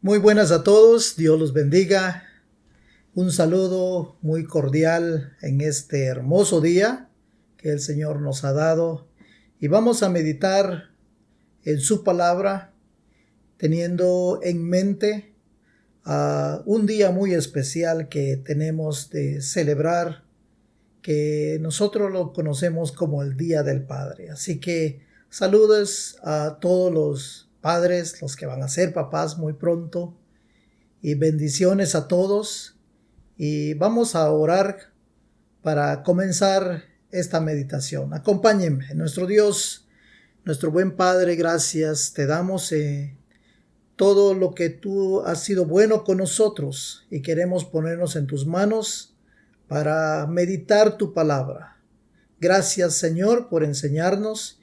Muy buenas a todos, Dios los bendiga. Un saludo muy cordial en este hermoso día que el Señor nos ha dado y vamos a meditar en su palabra teniendo en mente un día muy especial que tenemos de celebrar, que nosotros lo conocemos como el Día del Padre. Así que saludos a todos los padres, los que van a ser papás muy pronto, y bendiciones a todos. Y vamos a orar para comenzar esta meditación. Acompáñenme. Nuestro Dios, nuestro buen Padre, gracias te damos todo lo que tú has sido bueno con nosotros y queremos ponernos en tus manos para meditar tu palabra. Gracias, Señor, por enseñarnos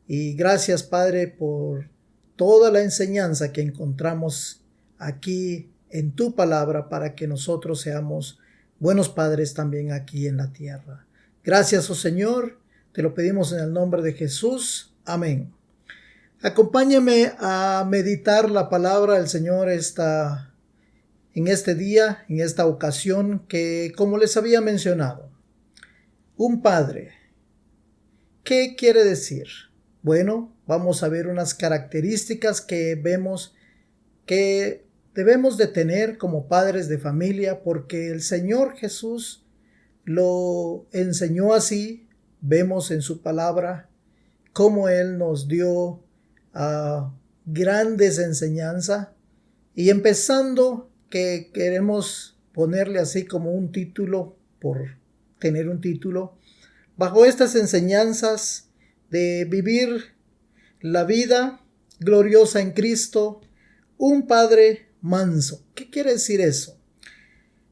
y gracias, Padre, por toda la enseñanza que encontramos aquí en tu palabra para que nosotros seamos buenos padres también aquí en la tierra. Gracias, oh Señor, te lo pedimos en el nombre de Jesús. Amén. Acompáñame a meditar la palabra del Señor en este día, en esta ocasión que, como les había mencionado, un padre. ¿Qué quiere decir? Bueno, vamos a ver unas características que vemos que debemos de tener como padres de familia, porque el Señor Jesús lo enseñó así. Vemos en su palabra cómo Él nos dio grandes enseñanzas, y empezando que queremos ponerle así como un título, por tener un título, bajo estas enseñanzas de vivir la vida gloriosa en Cristo, un padre manso. ¿Qué quiere decir eso?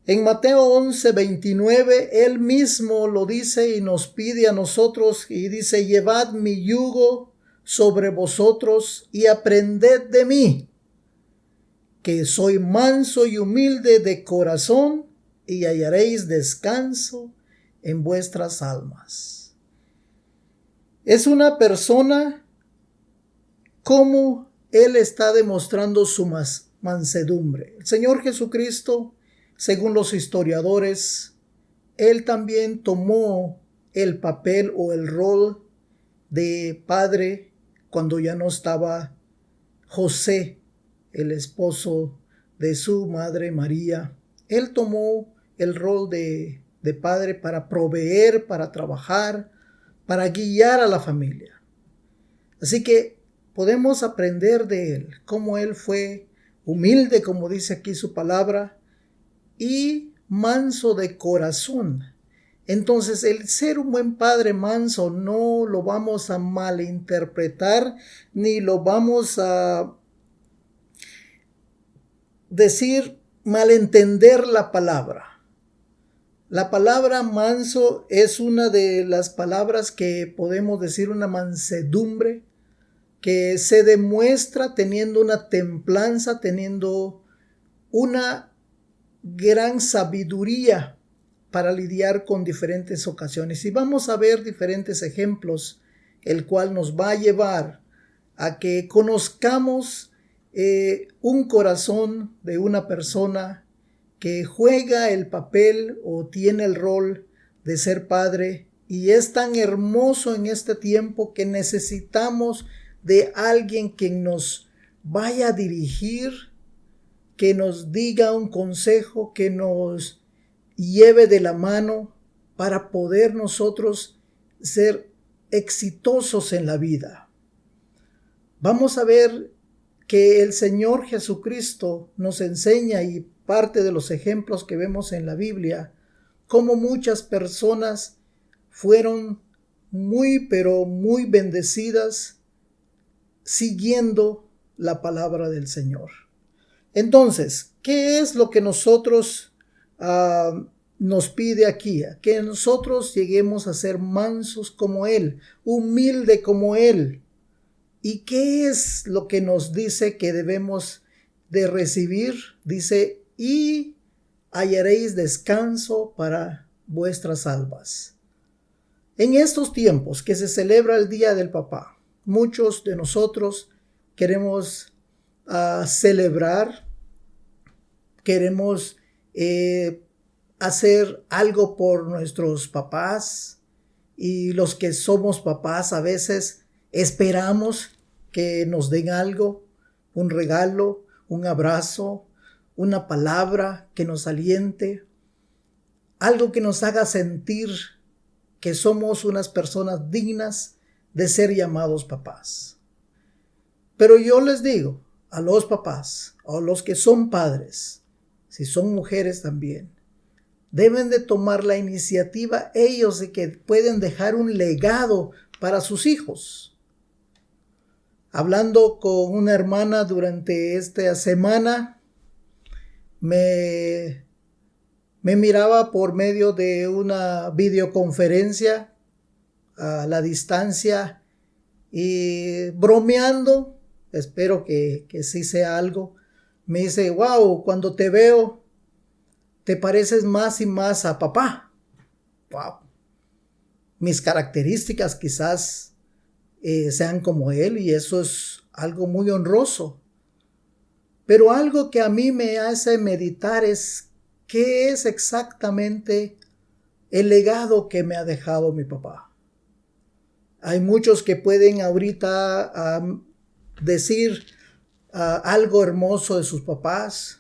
En Mateo 11:29, Él mismo lo dice y nos pide a nosotros y dice: llevad mi yugo sobre vosotros y aprended de mí, que soy manso y humilde de corazón, y hallaréis descanso en vuestras almas. Es una persona como Él está demostrando su mansedumbre. El Señor Jesucristo, según los historiadores, Él también tomó el papel o el rol de padre cuando ya no estaba José, el esposo de su madre María. Él tomó el rol de padre para proveer, para trabajar, para guiar a la familia. Así que podemos aprender de él, cómo él fue humilde, como dice aquí su palabra, y manso de corazón. Entonces, el ser un buen padre manso no lo vamos a malinterpretar, ni lo vamos a decir malentender la palabra. La palabra manso es una de las palabras que podemos decir una mansedumbre, que se demuestra teniendo una templanza, teniendo una gran sabiduría para lidiar con diferentes ocasiones. Y vamos a ver diferentes ejemplos, el cual nos va a llevar a que conozcamos un corazón de una persona que juega el papel o tiene el rol de ser padre, y es tan hermoso en este tiempo que necesitamos de alguien que nos vaya a dirigir, que nos diga un consejo, que nos lleve de la mano para poder nosotros ser exitosos en la vida. Vamos a ver que el Señor Jesucristo nos enseña, y parte de los ejemplos que vemos en la Biblia, cómo muchas personas fueron pero muy bendecidas siguiendo la palabra del Señor. Entonces, ¿qué es lo que nosotros nos pide aquí? Que nosotros lleguemos a ser mansos como Él, humilde como Él. ¿Y qué es lo que nos dice que debemos de recibir? Dice: y hallaréis descanso para vuestras almas. En estos tiempos que se celebra el Día del Papá, muchos de nosotros queremos celebrar queremos hacer algo por nuestros papás, y los que somos papás a veces esperamos que nos den algo, un regalo, un abrazo, una palabra que nos aliente, algo que nos haga sentir que somos unas personas dignas de ser llamados papás. Pero yo les digo a los papás, o los que son padres, si son mujeres también, deben de tomar la iniciativa ellos de que pueden dejar un legado para sus hijos. Hablando con una hermana durante esta semana, me miraba por medio de una videoconferencia a la distancia y bromeando, espero que sí sea algo, me dice: wow, cuando te veo te pareces más y más a papá. Wow. Mis características quizás sean como él, y eso es algo muy honroso. Pero algo que a mí me hace meditar es qué es exactamente el legado que me ha dejado mi papá. Hay muchos que pueden ahorita decir algo hermoso de sus papás.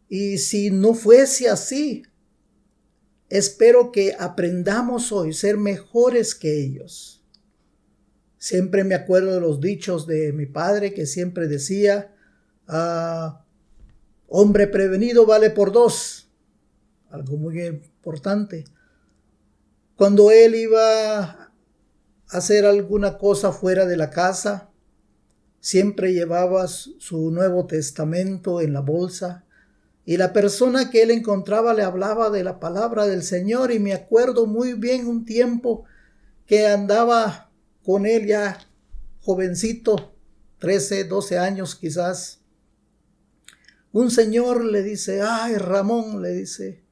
Y si no fuese así, espero que aprendamos hoy a ser mejores que ellos. Siempre me acuerdo de los dichos de mi padre, que siempre decía: hombre prevenido vale por dos. Algo muy importante. Cuando él iba a hacer alguna cosa fuera de la casa, siempre llevaba su Nuevo Testamento en la bolsa. Y la persona que él encontraba le hablaba de la palabra del Señor. Y me acuerdo muy bien un tiempo que andaba con él ya jovencito, 13, 12 años quizás. Un señor le dice: ay, Ramón, le dice,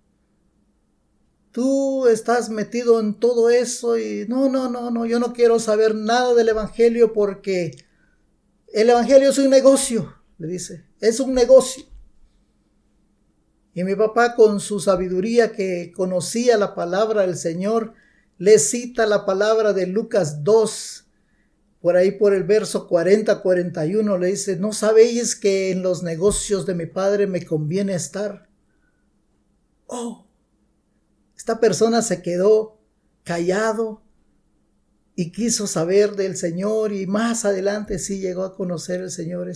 tú estás metido en todo eso y no, yo no quiero saber nada del evangelio, porque el evangelio es un negocio, le dice, es un negocio. Y mi papá, con su sabiduría, que conocía la palabra del Señor, le cita la palabra de Lucas 2, por ahí por el verso 40-41, le dice: ¿no sabéis que en los negocios de mi padre me conviene estar? Oh, esta persona se quedó callado y quiso saber del Señor, y más adelante sí llegó a conocer el Señor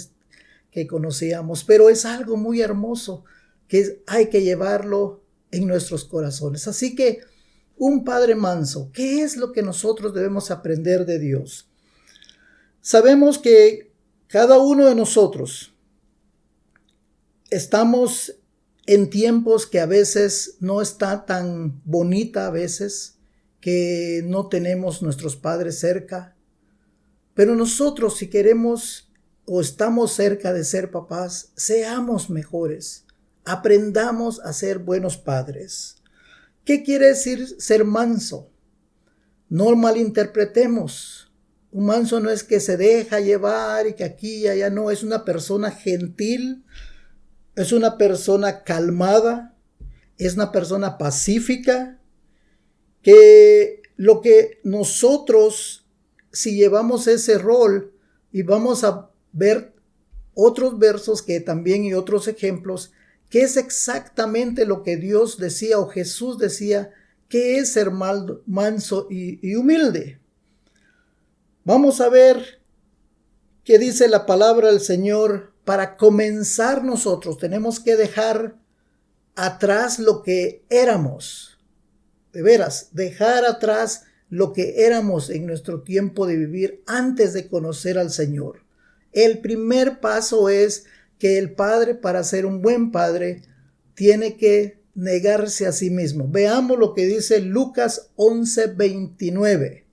que conocíamos. Pero es algo muy hermoso que hay que llevarlo en nuestros corazones. Así que un padre manso, ¿qué es lo que nosotros debemos aprender de Dios? Sabemos que cada uno de nosotros estamos en tiempos que a veces no está tan bonita, a veces que no tenemos nuestros padres cerca, pero nosotros, si queremos o estamos cerca de ser papás, seamos mejores. Aprendamos a ser buenos padres. ¿Qué quiere decir ser manso? No malinterpretemos. Un manso no es que se deja llevar y que aquí y allá, no. Es una persona gentil, es una persona calmada, es una persona pacífica, que lo que nosotros, si llevamos ese rol, y vamos a ver otros versos que también y otros ejemplos, que es exactamente lo que Dios decía o Jesús decía que es ser manso y humilde. Vamos a ver qué dice la palabra del Señor. Para comenzar, nosotros tenemos que dejar atrás lo que éramos. De veras, dejar atrás lo que éramos en nuestro tiempo de vivir antes de conocer al Señor. El primer paso es que el padre, para ser un buen padre, tiene que negarse a sí mismo. Veamos lo que dice Lucas 11:29.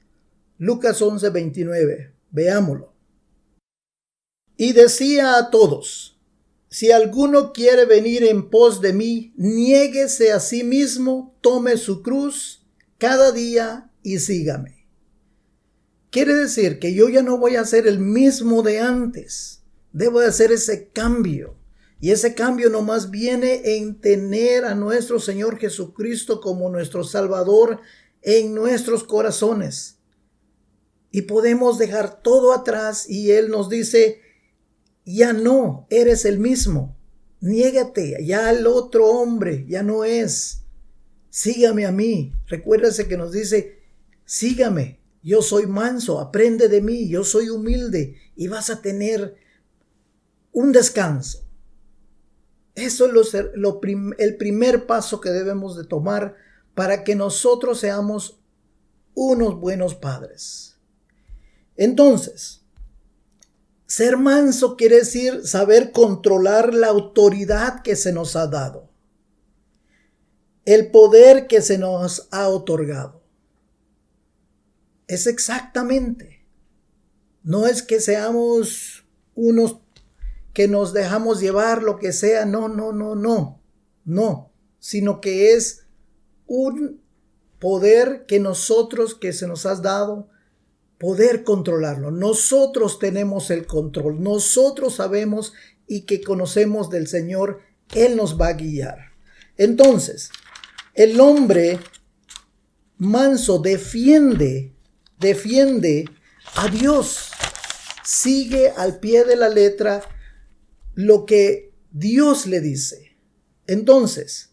Lucas 11:29. Veámoslo. Y decía a todos: si alguno quiere venir en pos de mí, niéguese a sí mismo, tome su cruz cada día y sígame. Quiere decir que yo ya no voy a ser el mismo de antes. Debo de hacer ese cambio. Y ese cambio nomás viene en tener a nuestro Señor Jesucristo como nuestro Salvador en nuestros corazones. Y podemos dejar todo atrás y Él nos dice, ya no eres el mismo. Niégate, ya el otro hombre ya no es. Sígame a mí. Recuérdese que nos dice, sígame. Yo soy manso, aprende de mí, yo soy humilde y vas a tener un descanso. Eso es el primer paso que debemos de tomar para que nosotros seamos unos buenos padres. Entonces, ser manso quiere decir saber controlar la autoridad que se nos ha dado, el poder que se nos ha otorgado. Es exactamente. No es que seamos unos que nos dejamos llevar lo que sea, no, sino que es un poder que se nos ha dado, poder controlarlo. Nosotros tenemos el control, nosotros sabemos y que conocemos del Señor, Él nos va a guiar. Entonces, el hombre manso defiende a Dios, sigue al pie de la letra lo que Dios le dice. Entonces,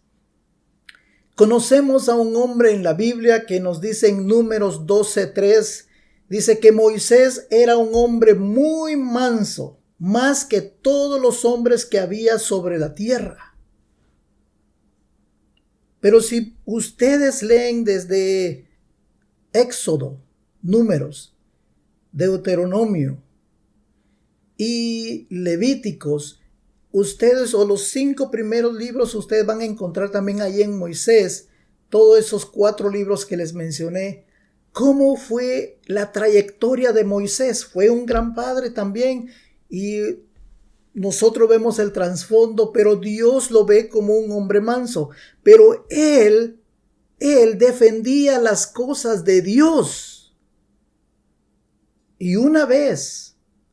conocemos a un hombre en la Biblia que nos dice en Números 12:3, dice que Moisés era un hombre muy manso, más que todos los hombres que había sobre la tierra. Pero si ustedes leen desde Éxodo, Números, Deuteronomio y Levíticos, ustedes, o los 5 primeros libros, ustedes van a encontrar también ahí en Moisés, todos esos 4 libros que les mencioné, cómo fue la trayectoria de Moisés. Fue un gran padre también y nosotros vemos el trasfondo, pero Dios lo ve como un hombre manso. Pero él defendía las cosas de Dios. Y una vez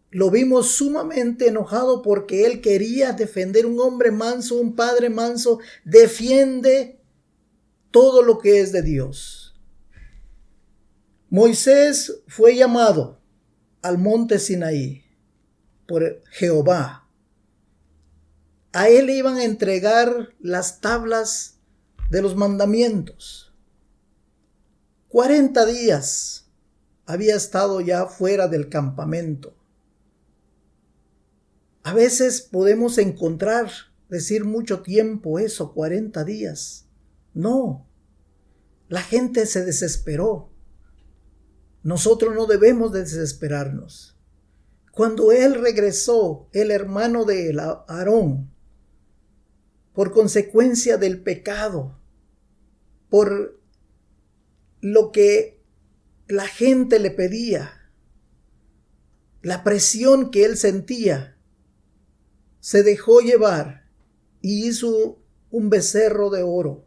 lo vimos sumamente enojado porque él quería defender. Un hombre manso, un padre manso, defiende todo lo que es de Dios. Moisés fue llamado al monte Sinaí por Jehová. A él le iban a entregar las tablas de los mandamientos. 40 días había estado ya fuera del campamento. A veces podemos decir mucho tiempo eso, 40 días. No, la gente se desesperó. Nosotros no debemos desesperarnos. Cuando él regresó, el hermano de Aarón, por consecuencia del pecado, por lo que la gente le pedía, la presión que él sentía, se dejó llevar y hizo un becerro de oro.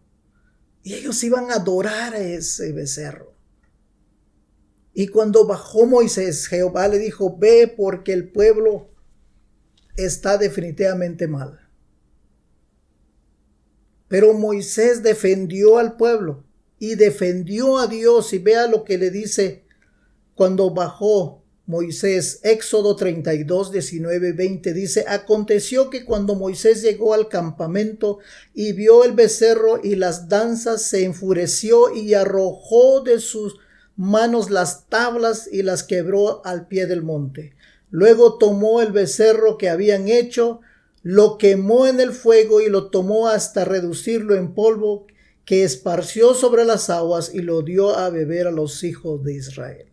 Y ellos iban a adorar a ese becerro. Y cuando bajó Moisés, Jehová le dijo, ve porque el pueblo está definitivamente mal. Pero Moisés defendió al pueblo y defendió a Dios. Y vea lo que le dice cuando bajó Moisés. Éxodo 32, 19, 20 dice, aconteció que cuando Moisés llegó al campamento y vio el becerro y las danzas, se enfureció y arrojó de sus manos las tablas y las quebró al pie del monte. Luego tomó el becerro que habían hecho, lo quemó en el fuego y lo tomó hasta reducirlo en polvo, que esparció sobre las aguas y lo dio a beber a los hijos de Israel.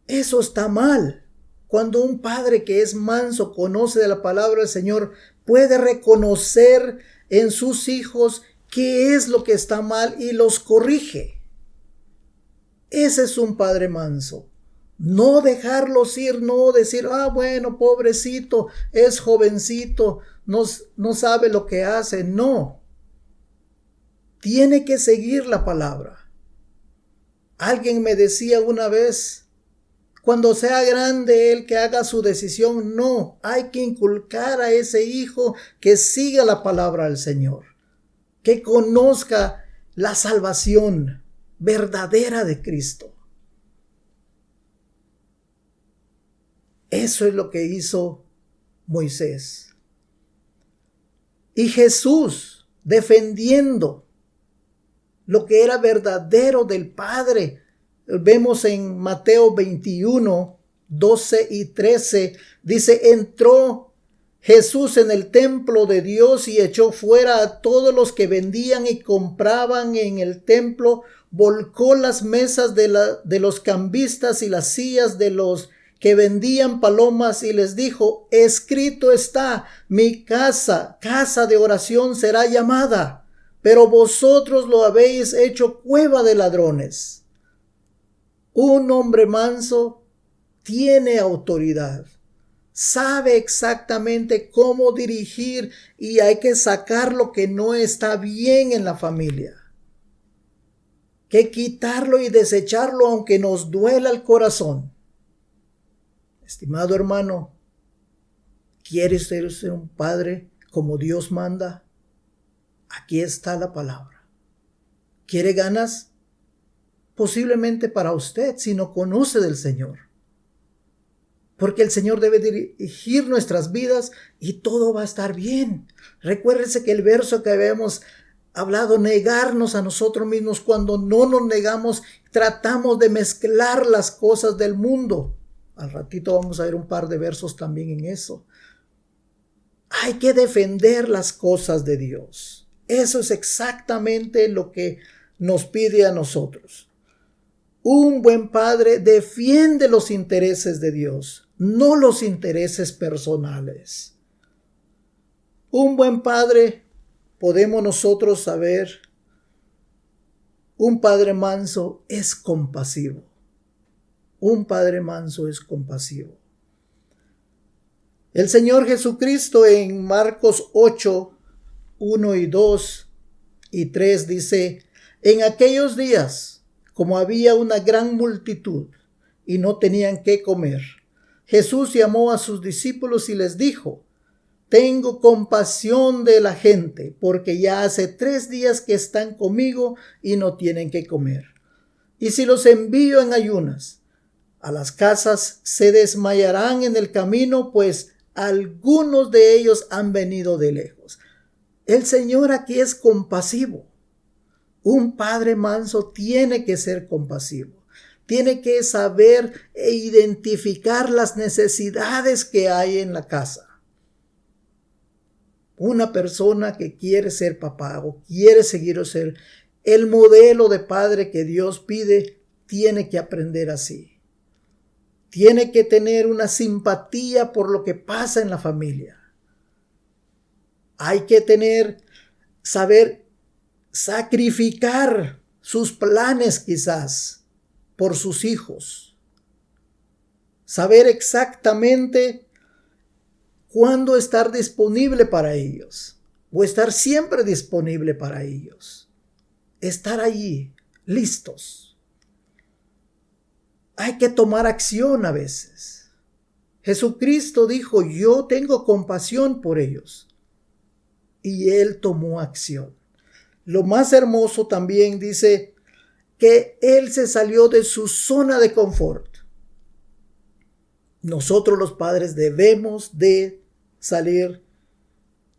Eso está mal. Cuando un padre que es manso conoce de la palabra del Señor, puede reconocer en sus hijos qué es lo que está mal y los corrige. Ese es un padre manso. No dejarlos ir, no decir, bueno, pobrecito, es jovencito, no sabe lo que hace. No. Tiene que seguir la palabra. Alguien me decía una vez, cuando sea grande él que haga su decisión. No, hay que inculcar a ese hijo que siga la palabra del Señor, que conozca la salvación verdadera de Cristo. Eso es lo que hizo Moisés. Y Jesús, defendiendo lo que era verdadero del Padre. Vemos en Mateo 21, 12 y 13, dice, entró Jesús en el templo de Dios y echó fuera a todos los que vendían y compraban en el templo, volcó las mesas de los cambistas y las sillas de los que vendían palomas y les dijo, escrito está, mi casa, casa de oración será llamada, pero vosotros lo habéis hecho cueva de ladrones. Un hombre manso tiene autoridad, sabe exactamente cómo dirigir y hay que sacar lo que no está bien en la familia. Que quitarlo y desecharlo aunque nos duela el corazón. Estimado hermano, ¿quieres ser un padre como Dios manda? Aquí está la palabra. ¿Quiere ganas? Posiblemente para usted si no conoce del Señor. Porque el Señor debe dirigir nuestras vidas y todo va a estar bien. Recuérdese que el verso que habíamos hablado, negarnos a nosotros mismos, cuando no nos negamos, tratamos de mezclar las cosas del mundo. Al ratito vamos a ver un par de versos también en eso. Hay que defender las cosas de Dios. Eso es exactamente lo que nos pide a nosotros. Un buen padre defiende los intereses de Dios, no los intereses personales. Un buen padre, podemos nosotros saber, un padre manso es compasivo. Un padre manso es compasivo. El Señor Jesucristo en Marcos 8, 1 y 2 y 3 dice, en aquellos días, como había una gran multitud y no tenían qué comer, Jesús llamó a sus discípulos y les dijo, tengo compasión de la gente, porque ya hace 3 días que están conmigo y no tienen qué comer. Y si los envío en ayunas, a las casas se desmayarán en el camino, pues algunos de ellos han venido de lejos. El Señor aquí es compasivo. Un padre manso tiene que ser compasivo. Tiene que saber e identificar las necesidades que hay en la casa. Una persona que quiere ser papá o quiere seguir o ser el modelo de padre que Dios pide, tiene que aprender así. Tiene que tener una simpatía por lo que pasa en la familia. Hay que saber sacrificar sus planes quizás por sus hijos. Saber exactamente cuándo estar disponible para ellos o estar siempre disponible para ellos. Estar allí, listos. Hay que tomar acción a veces. Jesucristo dijo, yo tengo compasión por ellos. Y Él tomó acción. Lo más hermoso también dice que Él se salió de su zona de confort. Nosotros los padres debemos de salir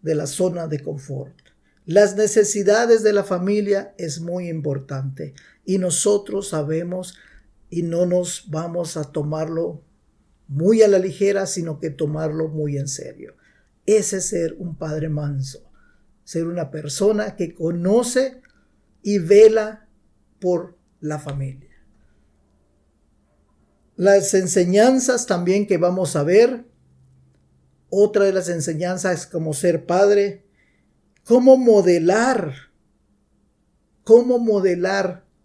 de la zona de confort. Las necesidades de la familia es muy importante. Y nosotros sabemos y no nos vamos a tomarlo muy a la ligera, sino que tomarlo muy en serio. Ese es ser un padre manso, ser una persona que conoce y vela por la familia. Las enseñanzas también que vamos a ver, otra de las enseñanzas como ser padre, cómo modelar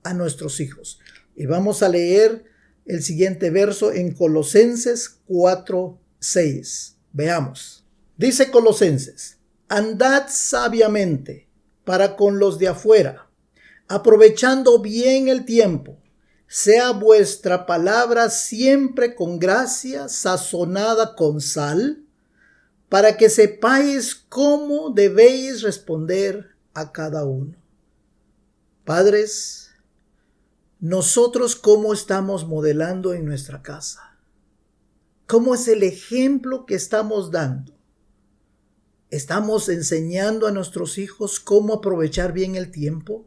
a nuestros hijos. Y vamos a leer el siguiente verso en Colosenses 4:6. Veamos. Dice Colosenses, andad sabiamente para con los de afuera, aprovechando bien el tiempo, sea vuestra palabra siempre con gracia, sazonada con sal, para que sepáis cómo debéis responder a cada uno. Padres, nosotros cómo estamos modelando en nuestra casa. ¿Cómo es el ejemplo que estamos dando? ¿Estamos enseñando a nuestros hijos cómo aprovechar bien el tiempo?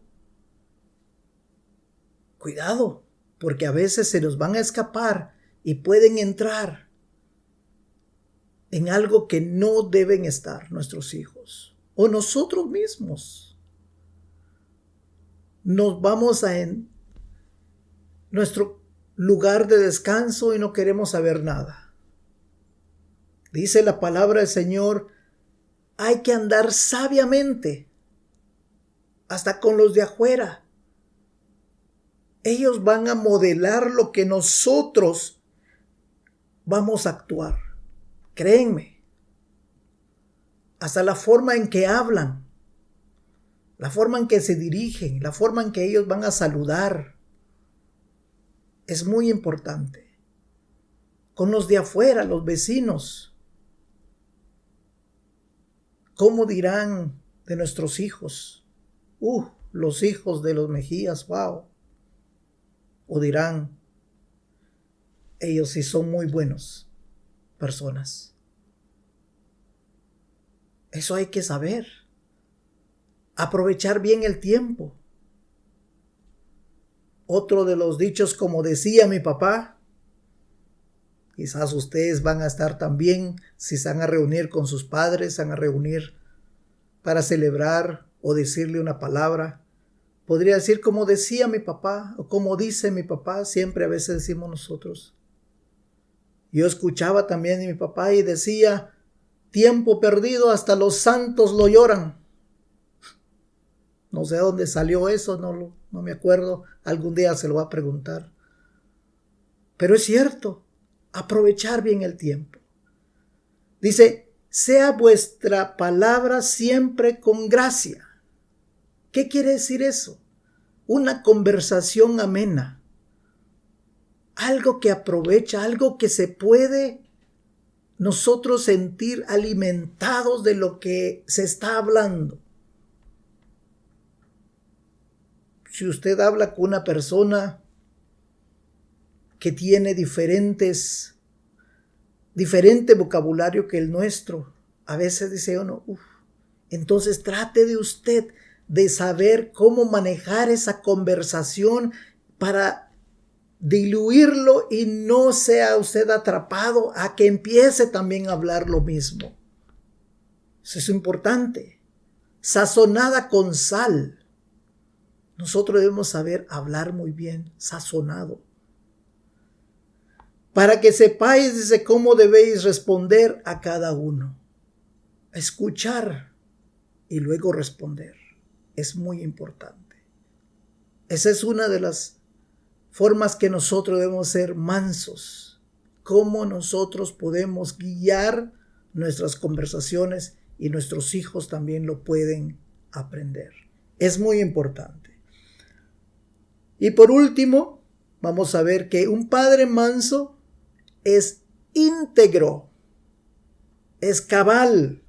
Cuidado, porque a veces se nos van a escapar y pueden entrar en algo que no deben estar nuestros hijos o nosotros mismos. Nos vamos en nuestro lugar de descanso y no queremos saber nada. Dice la palabra del Señor, hay que andar sabiamente, hasta con los de afuera. Ellos van a modelar lo que nosotros vamos a actuar. Créenme. Hasta la forma en que hablan, la forma en que se dirigen, la forma en que ellos van a saludar, es muy importante. Con los de afuera, los vecinos, ¿cómo dirán de nuestros hijos? Los hijos de los Mejías, wow. O dirán, ellos sí son muy buenos personas. Eso hay que saber. Aprovechar bien el tiempo. Otro de los dichos, como decía mi papá, quizás ustedes van a estar también, si se van a reunir con sus padres, se van a reunir para celebrar o decirle una palabra. Podría decir como decía mi papá o como dice mi papá, siempre a veces decimos nosotros. Yo escuchaba también de mi papá y decía, tiempo perdido hasta los santos lo lloran. No sé dónde salió eso, no me acuerdo, algún día se lo va a preguntar. Pero es cierto, aprovechar bien el tiempo. Dice, sea vuestra palabra siempre con gracia. ¿Qué quiere decir eso? Una conversación amena. Algo que aprovecha, algo que se puede nosotros sentir alimentados de lo que se está hablando. Si usted habla con una persona que tiene diferente vocabulario que el nuestro, a veces dice uno, entonces trate de usted de saber cómo manejar esa conversación para diluirlo y no sea usted atrapado a que empiece también a hablar lo mismo. Eso es importante. Sazonada con sal. Nosotros debemos saber hablar muy bien, sazonado. Para que sepáis, dice, cómo debéis responder a cada uno. Escuchar y luego responder. Es muy importante. Esa es una de las formas que nosotros debemos ser mansos. Cómo nosotros podemos guiar nuestras conversaciones y nuestros hijos también lo pueden aprender. Es muy importante. Y por último, vamos a ver que un padre manso es íntegro, es cabal.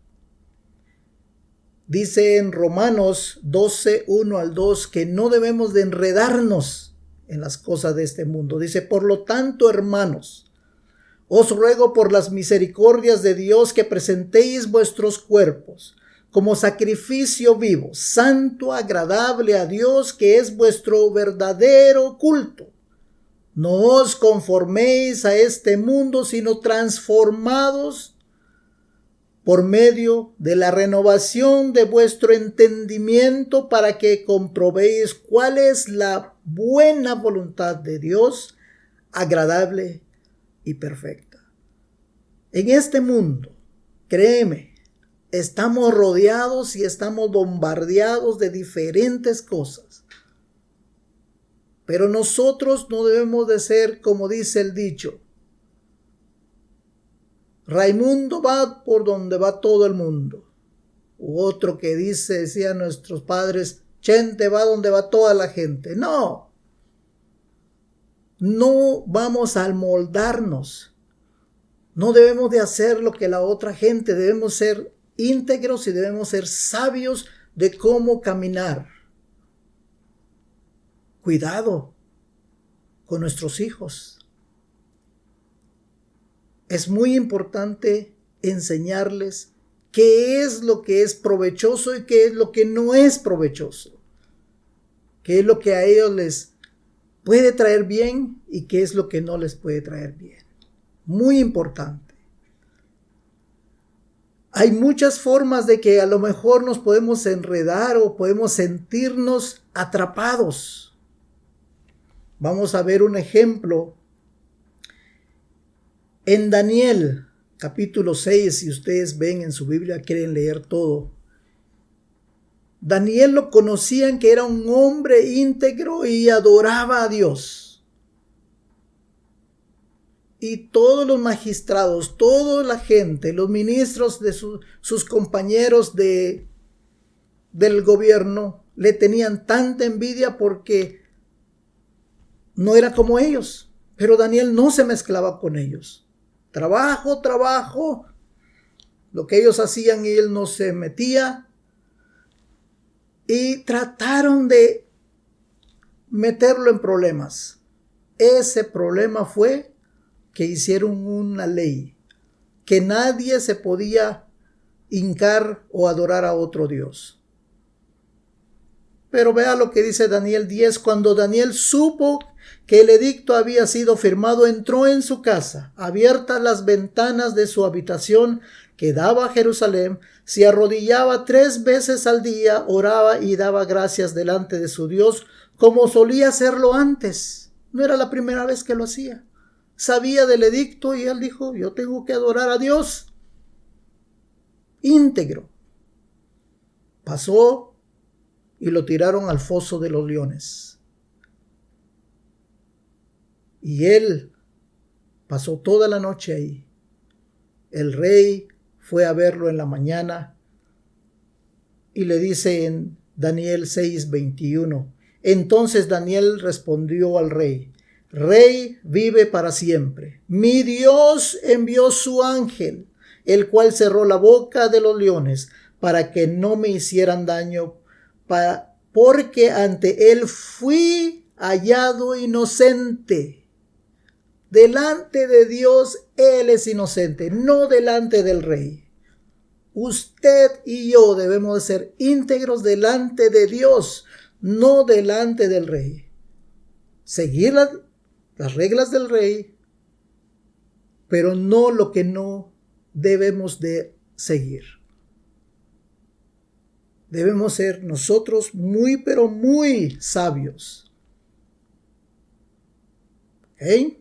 Dice en Romanos 12, 1 al 2, que no debemos de enredarnos en las cosas de este mundo. Dice, por lo tanto, hermanos, os ruego por las misericordias de Dios que presentéis vuestros cuerpos como sacrificio vivo, santo, agradable a Dios, que es vuestro verdadero culto. No os conforméis a este mundo, sino transformados por medio de la renovación de vuestro entendimiento, para que comprobéis cuál es la buena voluntad de Dios, agradable y perfecta. En este mundo, créeme, estamos rodeados y estamos bombardeados de diferentes cosas. Pero nosotros no debemos de ser como dice el dicho. Raimundo va por donde va todo el mundo. U otro que decían nuestros padres, Chente va donde va toda la gente. No. No vamos a amoldarnos. No debemos de hacer lo que la otra gente. Debemos ser íntegros y debemos ser sabios de cómo caminar. Cuidado con nuestros hijos. Es muy importante enseñarles qué es lo que es provechoso y qué es lo que no es provechoso. Qué es lo que a ellos les puede traer bien y qué es lo que no les puede traer bien. Muy importante. Hay muchas formas de que a lo mejor nos podemos enredar o podemos sentirnos atrapados. Vamos a ver un ejemplo en Daniel, capítulo 6, si ustedes ven en su Biblia, quieren leer todo. Daniel lo conocían que era un hombre íntegro y adoraba a Dios. Y todos los magistrados, toda la gente, los ministros de sus compañeros del gobierno le tenían tanta envidia porque no era como ellos. Pero Daniel no se mezclaba con ellos. Trabajo. Lo que ellos hacían y él no se metía. Y trataron de meterlo en problemas. Ese problema fue que hicieron una ley que nadie se podía hincar o adorar a otro Dios. Pero vea lo que dice Daniel 10. Cuando Daniel supo que el edicto había sido firmado, entró en su casa, abiertas las ventanas de su habitación que daba a Jerusalén, se arrodillaba 3 veces al día, oraba y daba gracias delante de su Dios, como solía hacerlo antes. No era la primera vez que lo hacía. Sabía del edicto y él dijo, yo tengo que adorar a Dios. Íntegro. Pasó y lo tiraron al foso de los leones. Y él pasó toda la noche ahí. El rey fue a verlo en la mañana y le dice en Daniel 6:21, entonces Daniel respondió al rey, Rey, vive para siempre. Mi Dios envió su ángel, el cual cerró la boca de los leones para que no me hicieran daño, porque ante él fui hallado inocente. Delante de Dios él es inocente, no delante del rey. Usted y yo debemos de ser íntegros delante de Dios, no delante del rey. Seguir las reglas del rey, pero no lo que no debemos de seguir. Debemos ser nosotros muy, pero muy sabios. ¿Ok?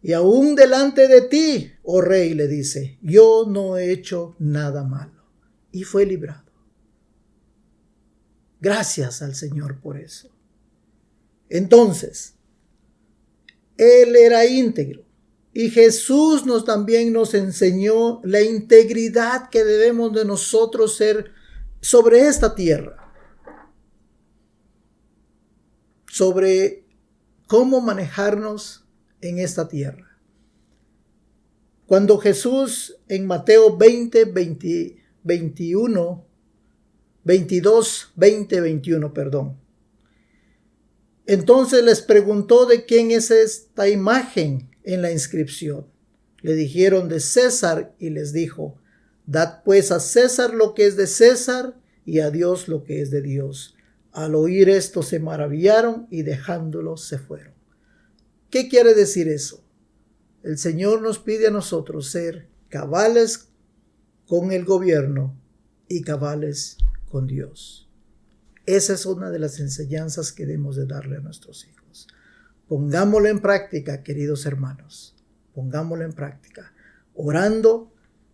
Y aún delante de ti, oh rey, le dice, yo no he hecho nada malo. Y fue librado. Gracias al Señor por eso. Entonces, él era íntegro. Y Jesús también nos enseñó la integridad que debemos de nosotros ser sobre esta tierra. Sobre cómo manejarnos en esta tierra. Cuando Jesús en Mateo 22, 20, 21, entonces les preguntó de quién es esta imagen en la inscripción. Le dijeron de César y les dijo, dad pues a César lo que es de César y a Dios lo que es de Dios. Al oír esto se maravillaron y dejándolo se fueron. ¿Qué quiere decir eso? El Señor nos pide a nosotros ser cabales con el gobierno y cabales con Dios. Esa es una de las enseñanzas que debemos de darle a nuestros hijos. Pongámoslo en práctica, queridos hermanos. Pongámoslo en práctica. Orando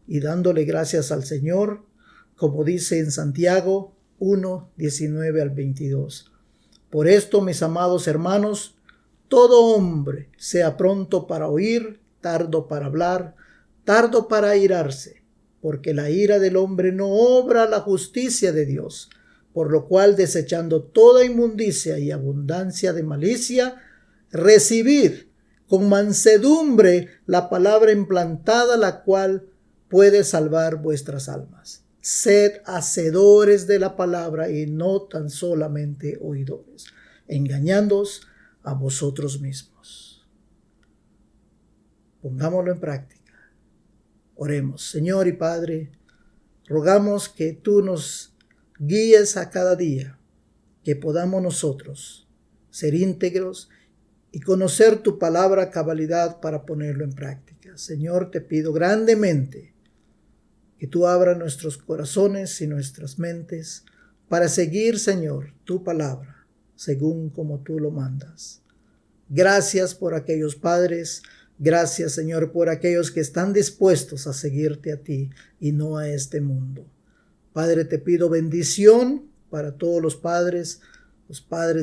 y dándole gracias al Señor, como dice en Santiago 1, 19 al 22. Por esto, mis amados hermanos, todo hombre sea pronto para oír, tardo para hablar, tardo para airarse, porque la ira del hombre no obra la justicia de Dios, por lo cual desechando toda inmundicia y abundancia de malicia, recibid con mansedumbre la palabra implantada, la cual puede salvar vuestras almas. Sed hacedores de la palabra y no tan solamente oidores, engañándoos a vosotros mismos. Pongámoslo en práctica. Oremos. Señor y Padre, rogamos que tú nos guíes a cada día, que podamos nosotros ser íntegros y conocer tu palabra a cabalidad para ponerlo en práctica. Señor, te pido grandemente que tú abras nuestros corazones y nuestras mentes para seguir, Señor, tu palabra, según como tú lo mandas. Gracias por aquellos padres, gracias, Señor, por aquellos que están dispuestos a seguirte a ti y no a este mundo. Padre, te pido bendición para todos los padres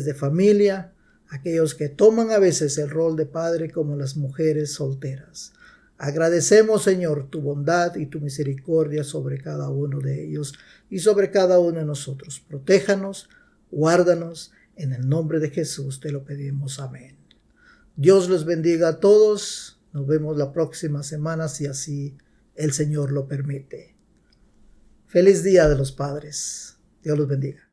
de familia, aquellos que toman a veces el rol de padre como las mujeres solteras. Agradecemos, Señor, tu bondad y tu misericordia sobre cada uno de ellos y sobre cada uno de nosotros. Protéjanos, guárdanos, en el nombre de Jesús te lo pedimos. Amén. Dios los bendiga a todos. Nos vemos la próxima semana, si así el Señor lo permite. Feliz Día de los Padres. Dios los bendiga.